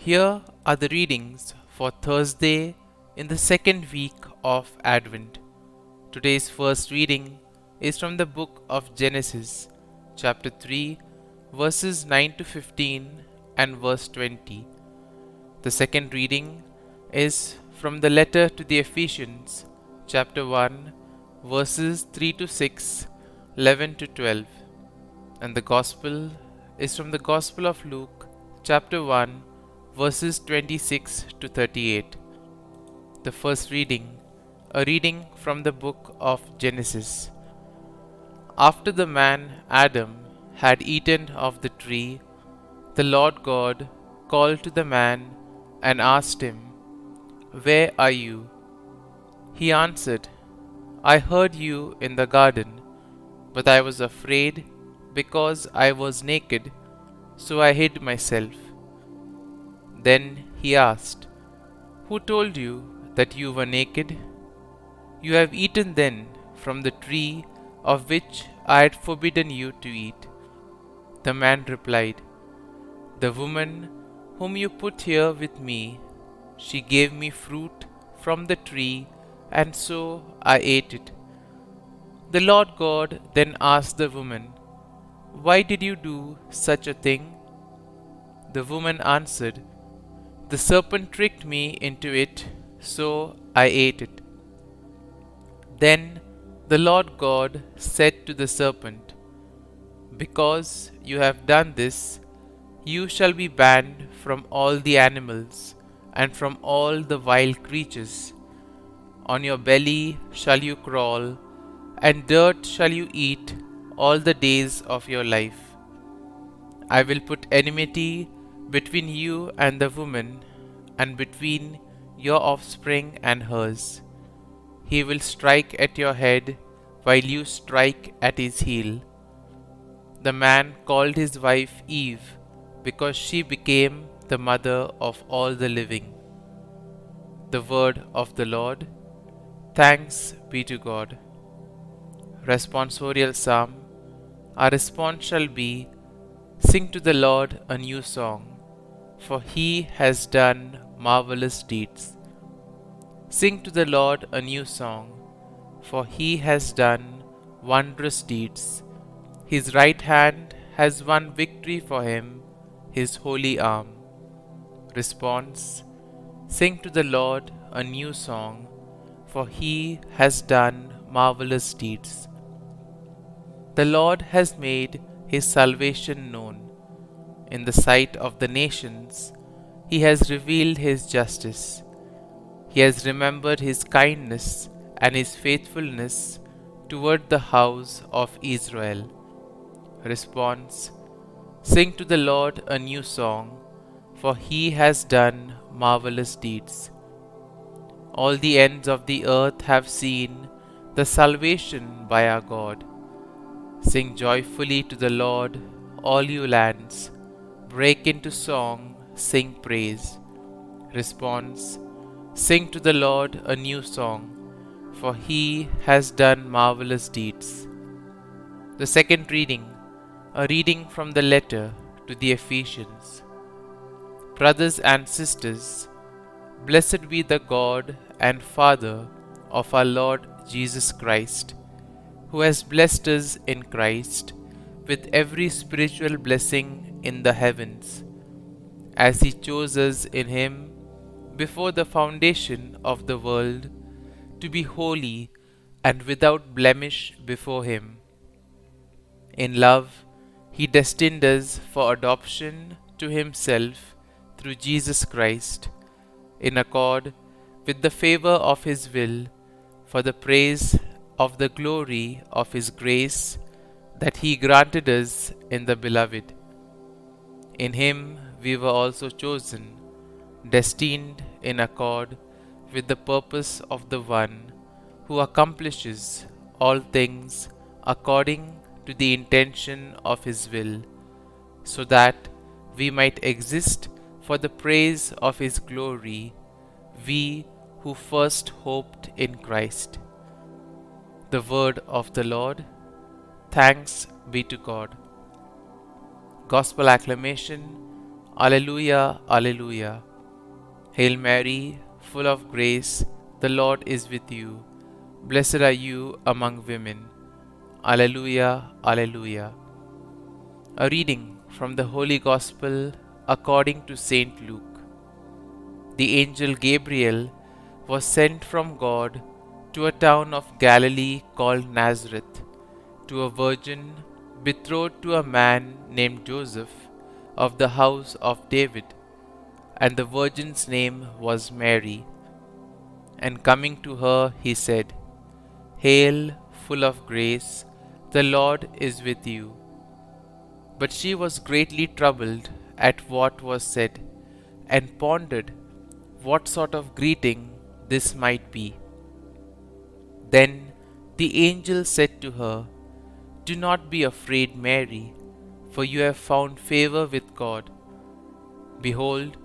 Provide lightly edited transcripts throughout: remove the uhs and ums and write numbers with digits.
Here are the readings for Thursday in the second week of Advent. Today's first reading is from the book of Genesis, chapter 3, verses 9 to 15 and verse 20. The second reading is from the letter to the Ephesians, chapter 1, verses 3 to 6, 11 to 12. And the Gospel is from the Gospel of Luke, chapter 1, verses 26 to 38. The first reading, a reading from the book of Genesis. After the man Adam had eaten of the tree, the Lord God called to the man and asked him, "Where are you?" He answered, "I heard you in the garden, but I was afraid because I was naked, so I hid myself." Then he asked, "Who told you that you were naked? You have eaten then from the tree of which I had forbidden you to eat." The man replied, "The woman whom you put here with me, she gave me fruit from the tree, and so I ate it." The Lord God then asked the woman, "Why did you do such a thing?" The woman answered, "The serpent tricked me into it, so I ate it." Then the Lord God said to the serpent, "Because you have done this, you shall be banned from all the animals and from all the wild creatures. On your belly shall you crawl, and dirt shall you eat all the days of your life. I will put enmity between you and the woman, and between your offspring and hers. He will strike at your head, while you strike at his heel." The man called his wife Eve, because she became the mother of all the living. The word of the Lord. Thanks be to God. Responsorial Psalm. Our response shall be, "Sing to the Lord a new song, for he has done marvelous deeds." Sing to the Lord a new song, for he has done wondrous deeds. His right hand has won victory for him, his holy arm. Response. Sing to the Lord a new song, for he has done marvelous deeds. The Lord has made his salvation known. In the sight of the nations, he has revealed his justice. He has remembered his kindness and his faithfulness toward the house of Israel. Response. Sing to the Lord a new song, for he has done marvelous deeds. All the ends of the earth have seen the salvation by our God. Sing joyfully to the Lord, all you lands. Break into song, sing praise. Response. Sing to the Lord a new song, for he has done marvelous deeds. The second reading, a reading from the letter to the Ephesians. Brothers and sisters, blessed be the God and Father of our Lord Jesus Christ, who has blessed us in Christ with every spiritual blessing in the heavens, as he chose us in him before the foundation of the world to be holy and without blemish before him. In love, he destined us for adoption to himself through Jesus Christ, in accord with the favor of his will, for the praise of the glory of his grace that he granted us in the Beloved. In him we were also chosen, destined in accord with the purpose of the one who accomplishes all things according to the intention of his will, so that we might exist for the praise of his glory, we who first hoped in Christ. The word of the Lord. Thanks be to God. Gospel acclamation. Alleluia, Alleluia. Hail Mary, full of grace, the Lord is with you. Blessed are you among women. Alleluia, Alleluia. A reading from the Holy Gospel according to Saint Luke. The angel Gabriel was sent from God to a town of Galilee called Nazareth, to a virgin betrothed to a man named Joseph of the house of David, and the virgin's name was Mary. And coming to her, he said, Hail, full of grace, the Lord is with you. But she was greatly troubled at what was said, and pondered what sort of greeting this might be. Then the angel said to her, Do not be afraid, Mary, for you have found favor with God. Behold,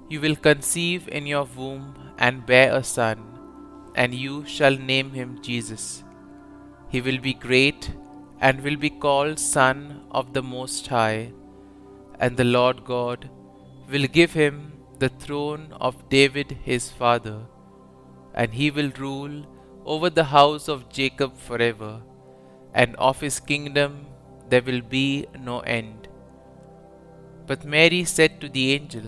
you will conceive in your womb and bear a son, and you shall name him Jesus. He will be great and will be called Son of the Most High, and the Lord God will give him the throne of David his father, and he will rule over the house of Jacob forever, and of his kingdom there will be no end. But Mary said to the angel,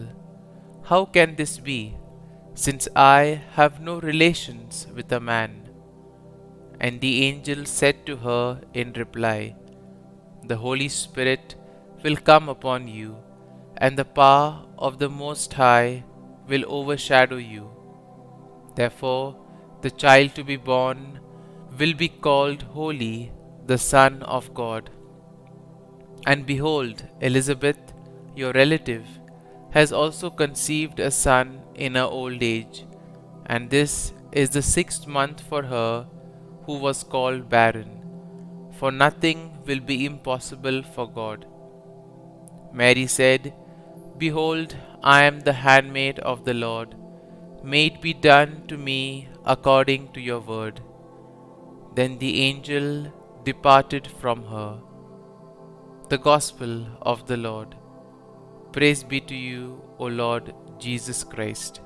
How can this be, since I have no relations with a man? And the angel said to her in reply, The Holy Spirit will come upon you, and the power of the Most High will overshadow you. Therefore, the child to be born will be called Holy, the Son of God. And behold, Elizabeth, your relative, has also conceived a son in her old age, and this is the 6th month for her who was called barren, for nothing will be impossible for God. Mary said, Behold, I am the handmaid of the Lord. May it be done to me according to your word. Then the angel departed from her. The Gospel of the Lord. Praise be to you, O Lord Jesus Christ.